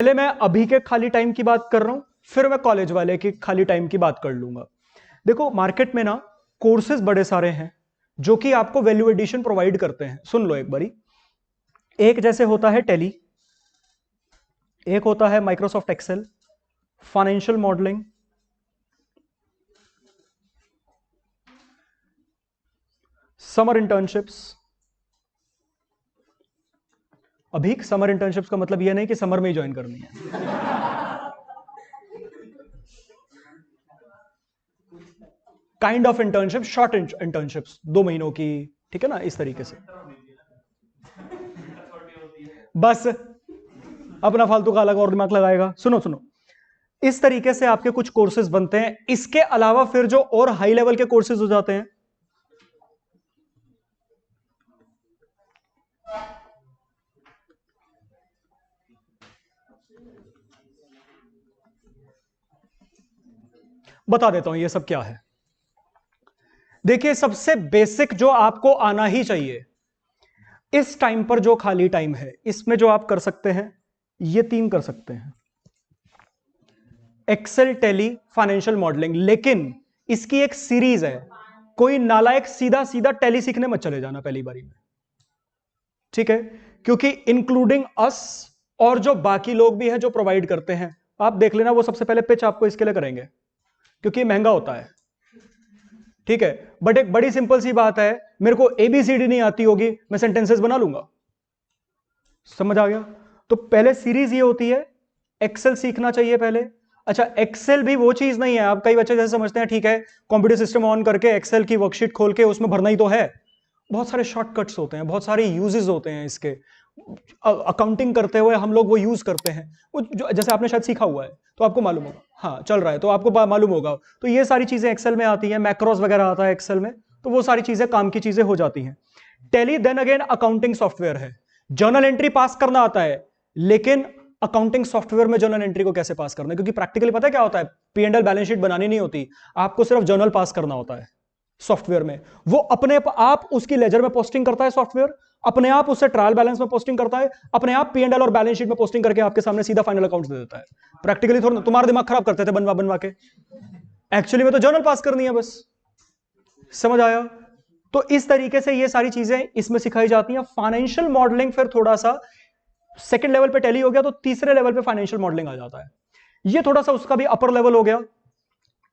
पहले मैं अभी के खाली टाइम की बात कर रहा हूं, फिर मैं कॉलेज वाले की खाली टाइम की बात कर लूंगा। देखो मार्केट में ना कोर्सेज बड़े सारे हैं जो कि आपको वैल्यू एडिशन प्रोवाइड करते हैं। सुन लो एक बारी। एक जैसे होता है टैली, एक होता है Microsoft Excel, financial modelling, summer internships. अभी समर इंटर्नशिप्स का मतलब यह नहीं कि समर में ही ज्वाइन करनी है। Kind of internship, short internships, 2 महीनों की, ठीक है ना, इस तरीके से। बस अपना फालतू का अलग और दिमाग लगाएगा। सुनो सुनो, इस तरीके से आपके कुछ कोर्सेज बनते हैं। इसके अलावा फिर जो और हाई लेवल के कोर्सेज हो जाते हैं, बता देता हूं ये सब क्या है। देखिए सबसे बेसिक जो आपको आना ही चाहिए इस टाइम पर, जो खाली टाइम है इसमें जो आप कर सकते हैं, ये 3 कर सकते हैं: एक्सेल, टैली, फाइनेंशियल मॉडलिंग। लेकिन इसकी एक सीरीज है। कोई नालायक सीधा सीधा टैली सीखने मत चले जाना पहली बारी में, ठीक है? क्योंकि इंक्लूडिंग अस और जो बाकी लोग भी हैं जो प्रोवाइड करते हैं, आप देख लेना, वो सबसे पहले पिच आपको इसके लिए करेंगे क्योंकि महंगा होता है, ठीक है? बट एक बड़ी सिंपल सी बात है, मेरे को एबीसीडी नहीं आती होगी, मैं सेंटेंसेस बना लूंगा। समझ आ गया? तो पहले सीरीज ये होती है, एक्सेल सीखना चाहिए पहले। अच्छा, एक्सेल भी वो चीज नहीं है, आप कई बच्चे जैसे समझते हैं, ठीक है कंप्यूटर सिस्टम ऑन करके एक्सेल की वर्कशीट खोल के उसमें भरना ही तो है। बहुत सारे शॉर्टकट्स होते हैं, बहुत सारे यूजेस होते हैं इसके। अकाउंटिंग करते हुए हम लोग वो यूज करते हैं, वो जैसे आपने शायद सीखा हुआ है तो आपको मालूम होगा, हाँ चल रहा है तो आपको मालूम होगा। तो ये सारी चीजें एक्सेल में आती हैं, मैक्रोस वगैरह आता है एक्सेल में, तो वो सारी चीजें काम की चीजें हो जाती हैं। Tally then again accounting software है। जर्नल एंट्री पास करना आता है, लेकिन अकाउंटिंग सॉफ्टवेयर में जर्नल एंट्री को कैसे पास करना है, क्योंकि प्रैक्टिकली पता है क्या होता है, P&L बैलेंस शीट बनानी नहीं होती, आपको सिर्फ जर्नल पास करना होता है सॉफ्टवेयर में। वो अपने आप उसकी लेजर में पोस्टिंग करता है सॉफ्टवेयर, अपने आप उससे ट्रायल बैलेंस में पोस्टिंग करता है, अपने आप P&L और बैलेंस शीट में पोस्टिंग करके आपके सामने सीधा फाइनल अकाउंट्स दे देता है। प्रैक्टिकली थोड़ा तुम्हारा दिमाग खराब करते थे बनवा बनवा के, एक्चुअली में तो जर्नल पास करनी है बस। समझ आया? तो इस तरीके से ये सारी चीजें इसमें सिखाई जाती हैं। फाइनेंशियल मॉडलिंग फिर थोड़ा सा सेकंड लेवल पे टैली हो गया, तो तीसरे लेवल पे फाइनेंशियल मॉडलिंग आ जाता है। ये थोड़ा सा उसका भी अपर लेवल हो गया।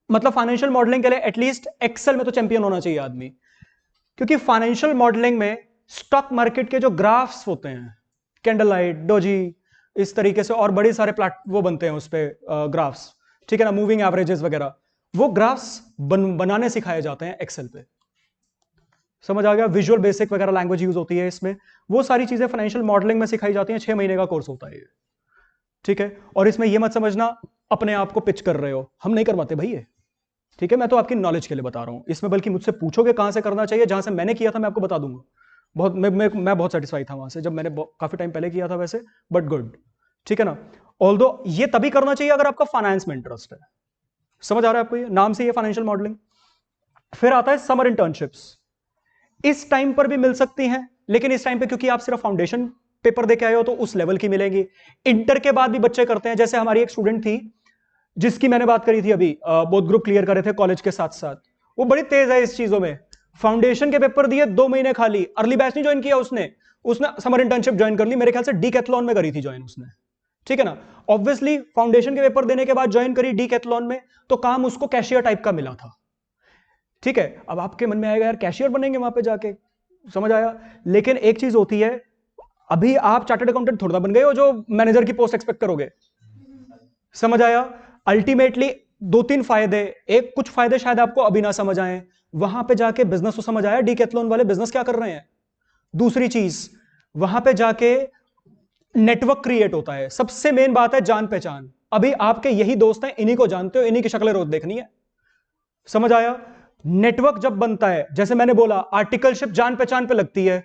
मतलब फाइनेंशियल मॉडलिंग के लिए एटलीस्ट एक्सेल में तो चैंपियन होना चाहिए आदमी, क्योंकि फाइनेंशियल मॉडलिंग में स्टॉक मार्केट के जो ग्राफ्स होते हैं, कैंडल लाइट, डोजी, इस तरीके से और बड़े सारे वो बनते हैं उस पर ग्राफ्स, ठीक है ना, मूविंग एवरेजेस वगैरह, वो ग्राफ्स बनाने सिखाए जाते हैं एक्सेल पे। समझ आ गया? विजुअल बेसिक वगैरह लैंग्वेज यूज होती है इसमें, वो सारी चीजें फाइनेंशियल मॉडलिंग में सिखाई जाती हैं। 6 महीने का कोर्स होता है ये, ठीक है? और इसमें ये मत समझना अपने आप को पिच कर रहे हो, हम नहीं करवाते भाई ये, ठीक है? मैं तो आपकी नॉलेज के लिए बता रहा हूं इसमें, बल्कि मुझसे पूछोगे कहां से करना चाहिए, जहां से मैंने किया था मैं आपको बता दूंगा। बहुत मैं बहुत सेटिस्फाइड था वहां से, जब मैंने काफी टाइम पहले किया था वैसे, बट गुड, ठीक है ना? ऑल्दो ये तभी करना चाहिए अगर आपका फाइनेंस में इंटरेस्ट है। समझ आ रहा है आपको? ये नाम से ये फाइनेंशियल मॉडलिंग। फिर आता है समर इंटर्नशिप्स। इस टाइम पर भी मिल सकती हैं, लेकिन इस टाइम पे क्योंकि आप सिर्फ फाउंडेशन पेपर देके आए हो तो उस लेवल की मिलेंगी। इंटर के बाद भी बच्चे करते हैं, जैसे हमारी एक स्टूडेंट थी जिसकी मैंने बात करी थी अभी, बोथ ग्रुप क्लियर करे थे कॉलेज के साथ साथ, वो बड़ी तेज है इस चीजों में। फाउंडेशन के पेपर दिए 2 महीने खाली, अर्ली बैच नहीं ज्वाइन किया उसने, उसने समर इंटर्नशिप ज्वाइन कर ली, मेरे ख्याल से डीकैथलॉन में करी थी ज्वाइन उसने, ठीक है ना? ऑब्वियसली फाउंडेशन के पेपर देने के बाद ज्वाइन करी डीकैथलॉन में, तो काम उसको कैशियर टाइप का मिला था, ठीक है? अब आपके मन में आएगा यार कैशियर बनेंगे वहां पे जाके, समझ आया? लेकिन एक चीज होती है, अभी आप चार्टर्ड अकाउंटेंट थोड़ा बन गए हो जो मैनेजर की पोस्ट एक्सपेक्ट करोगे। समझ आया? अल्टीमेटली 2-3 फायदे, एक कुछ फायदे शायद आपको अभी ना समझ आए, वहां पे जाके बिजनेस तो समझ आया, डीकैथलॉन वाले बिजनेस क्या कर रहे हैं। दूसरी चीज, वहां पे जाके नेटवर्क क्रिएट होता है, सबसे मेन बात है जान पहचान। अभी आपके यही दोस्त हैं, इन्हीं को जानते हो, इन्हीं की शक्लें रोज देखनी है। समझ आया? नेटवर्क जब बनता है, जैसे मैंने बोला आर्टिकलशिप जान पहचान पे लगती है।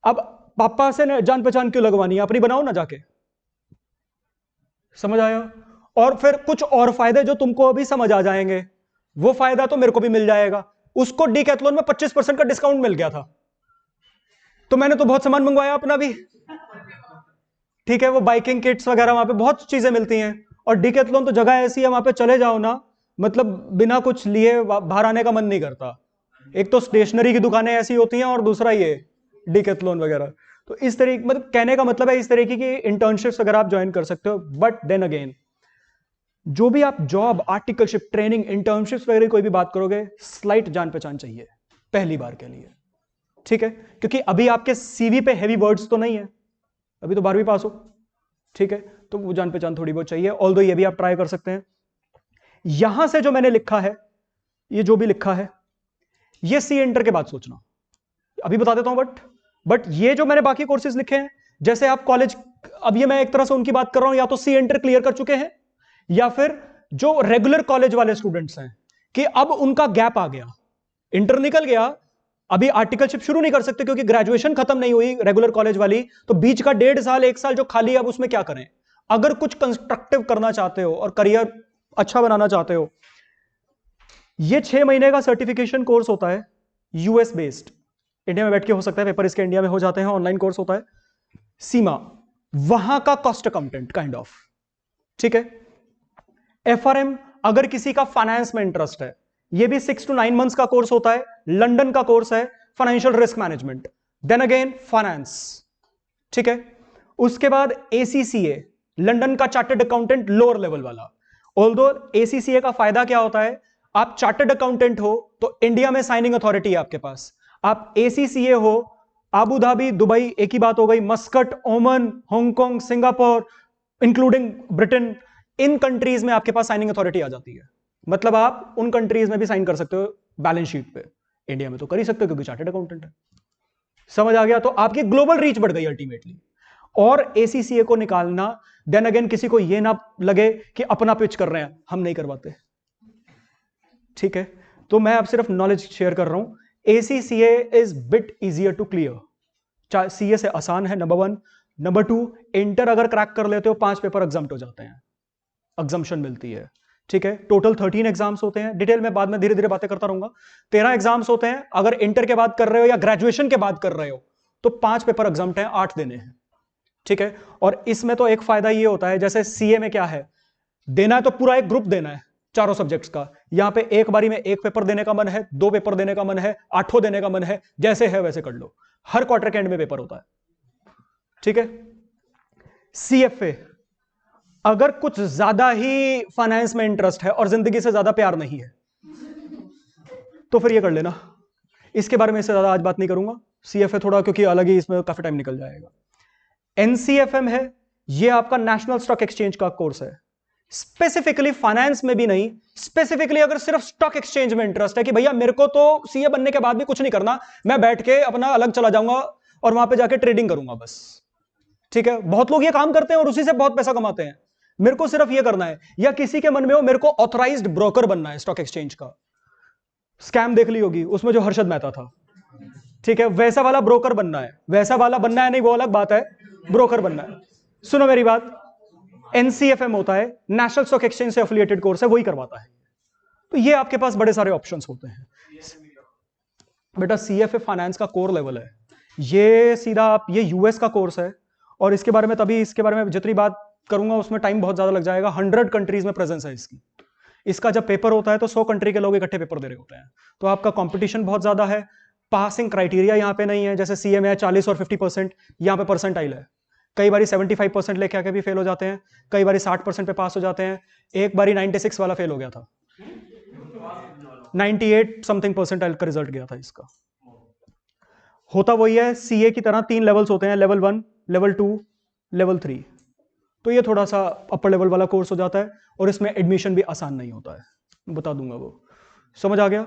अब पापा से जान पहचान क्यों लगवानी है, अपनी बनाओ ना जाके। समझ आया? और फिर कुछ और फायदे जो तुमको अभी समझ आ जाएंगे, वो फायदा तो मेरे को भी मिल जाएगा। उसको डीकैथलॉन में 25% का डिस्काउंट मिल गया था, तो मैंने तो बहुत सामान मंगवाया अपना भी, ठीक है, वो बाइकिंग किट्स वगैरह वहां पे बहुत चीजें मिलती हैं। और डिकैथलॉन तो जगह ऐसी है, वहां पे चले जाओ ना, मतलब बिना कुछ लिए बाहर आने का मन नहीं करता। एक तो स्टेशनरी की दुकानें ऐसी होती हैं, और दूसरा ये डिकैथलॉन वगैरह। तो इस तरीके, मतलब कहने का मतलब है इस तरीके की इंटर्नशिप्स वगैरह आप ज्वाइन कर सकते हो। बट देन अगेन, जो भी आप जॉब, आर्टिकलशिप, ट्रेनिंग, इंटर्नशिप्स वगैरह कोई भी बात करोगे, स्लाइट जान पहचान चाहिए पहली बार के लिए, ठीक है? क्योंकि अभी आपके सीवी पे हैवी वर्ड्स तो नहीं है, अभी तो 12वीं पास हो, ठीक है? तो वो जान पहचान थोड़ी बहुत चाहिए। ऑल्दो ये भी आप ट्राई कर सकते हैं। यहां से जो मैंने लिखा है, ये जो भी लिखा है, ये सी इंटर के बाद सोचना, अभी बता देता हूं। बट ये जो मैंने बाकी कोर्सेज लिखे हैं, जैसे आप कॉलेज, अब ये मैं एक तरह से उनकी बात कर रहा हूं, या तो सी इंटर क्लियर कर चुके हैं, या फिर जो रेगुलर कॉलेज वाले स्टूडेंट्स हैं कि अब उनका गैप आ गया, इंटर निकल गया, अभी आर्टिकलशिप शुरू नहीं कर सकते क्योंकि ग्रेजुएशन खत्म नहीं हुई रेगुलर कॉलेज वाली, तो बीच का 1.5 साल 1 साल जो खाली है, अब उसमें क्या करें? अगर कुछ कंस्ट्रक्टिव करना चाहते हो और करियर अच्छा बनाना चाहते हो, ये 6 महीने का सर्टिफिकेशन कोर्स होता है, यूएस बेस्ड, इंडिया में बैठ के हो सकता है, पेपर इसके इंडिया में हो जाते हैं, ऑनलाइन कोर्स होता है, सीमा, वहां का कॉस्ट अकाउंटेंट काइंड ऑफ, ठीक है? एफआरएम, अगर किसी का फाइनेंस में इंटरेस्ट है, ये भी 6 to 9 मंथ्स का कोर्स होता है, लंदन का कोर्स है, financial risk management, then again finance, ठीक है? उसके बाद एसीसीए, लंदन का चार्टर्ड अकाउंटेंट लोअर लेवल वाला। ऑल्दो एसीसीए का फायदा क्या होता है, आप चार्टर्ड अकाउंटेंट हो तो इंडिया में साइनिंग अथॉरिटी है आपके पास, आप एसीसीए हो, आबू धाबी, दुबई, एक ही बात हो गई, मस्कट, ओमन, हांगकांग, सिंगापुर, इंक्लूडिंग ब्रिटेन, इन कंट्रीज में आपके पास साइनिंग अथॉरिटी आ जाती है। मतलब आप उन कंट्रीज में भी साइन कर सकते हो बैलेंस शीट पे, इंडिया में तो कर ही सकते हो क्योंकि चार्टर्ड अकाउंटेंट है। समझ आ गया? तो आपकी ग्लोबल रीच बढ़ गई अल्टीमेटली। और एसीसीए को निकालना, देन अगेन किसी को यह ना लगे कि अपना पिच कर रहे हैं, हम नहीं करवाते, ठीक है? तो मैं अब सिर्फ नॉलेज शेयर कर रहा हूं। ACCA is bit easier to clear, CA से आसान है, नंबर 1। नंबर 2, इंटर अगर क्रैक कर लेते हो 5 पेपर एग्जाम्प्ट हो जाते हैं, एग्जम्पशन मिलती है, ठीक है? टोटल 13 एग्जाम्स होते हैं, डिटेल में बाद में धीरे धीरे बातें करता रहूंगा। 13 एग्जाम्स होते हैं, अगर इंटर के बाद कर रहे हो या ग्रेजुएशन के बाद कर रहे हो तो 5 पेपर एग्जाम्प्ट हैं, 8 देने हैं, ठीक है? और इसमें तो एक फायदा ये होता है, जैसे सीए में क्या है, देना है तो पूरा एक ग्रुप देना है चारों सब्जेक्ट्स का, यहां पे एक बारी में 1 पेपर देने का मन है, 2 पेपर देने का मन है, 8 देने का मन है, जैसे है वैसे कर लो, हर क्वार्टर के एंड में पेपर होता है, ठीक है? सीएफए, अगर कुछ ज्यादा ही फाइनेंस में इंटरेस्ट है और जिंदगी से ज्यादा प्यार नहीं है तो फिर ये कर लेना, इसके बारे में इससे ज्यादा आज बात नहीं करूंगा। सीएफए थोड़ा क्योंकि अलग ही, इसमें काफी टाइम निकल जाएगा। एनसीएफएम है, ये आपका नेशनल स्टॉक एक्सचेंज का कोर्स है, स्पेसिफिकली फाइनेंस में भी नहीं, स्पेसिफिकली अगर सिर्फ स्टॉक एक्सचेंज में इंटरेस्ट है कि भैया मेरे को तो सीए बनने के बाद भी कुछ नहीं करना, मैं बैठ के अपना अलग चला जाऊंगा और वहां पे जाके ट्रेडिंग करूंगा बस, ठीक है? बहुत लोग ये काम करते हैं और उसी से बहुत पैसा कमाते हैं, मेरे को सिर्फ ये करना है। या किसी के मन में हो मेरे को ऑथराइज्ड ब्रोकर बनना है स्टॉक एक्सचेंज का, स्कैम देख ली होगी उसमें जो हर्षद मेहता था, ठीक है? वैसा वाला ब्रोकर बनना है, वैसा वाला बनना है नहीं वो अलग बात है, ब्रोकर बनना है। सुनो मेरी बात, एनसीएफएम होता है, नेशनल स्टॉक एक्सचेंज से एफिलिएटेड कोर्स है, वही करवाता है। तो ये आपके पास बड़े सारे ऑप्शंस होते हैं। बेटा सीएफए फाइनेंस का कोर लेवल है, ये सीधा आप, ये यूएस का कोर्स है, और इसके बारे में तभी, इसके बारे में जितनी बात करूंगा उसमें टाइम बहुत ज्यादा लग जाएगा। 100 कंट्रीज में प्रेजेंस है इसकी। इसका जब पेपर होता है तो 100 कंट्री के लोग इकट्ठे पेपर दे रहे होते हैं, तो आपका कंपटीशन बहुत ज्यादा है। पासिंग क्राइटेरिया यहाँ पे नहीं है, जैसे सीए में 40 और 50%, यहाँ पे परसेंटाइल है। कई बारी 75% लेके आके भी फेल हो जाते हैं, कई बारी 60% पे पास हो जाते हैं। एक बारी 96 वाला फेल हो गया था, 98 समथिंग परसेंटाइल का रिजल्ट गया था इसका। होता वही है, सीए की तरह 3 लेवल्स होते हैं, लेवल 1, लेवल 2, लेवल 3। तो ये थोड़ा सा अपर लेवल वाला कोर्स हो जाता है, और इसमें एडमिशन भी आसान नहीं होता है, बता दूंगा वो। समझ आ गया?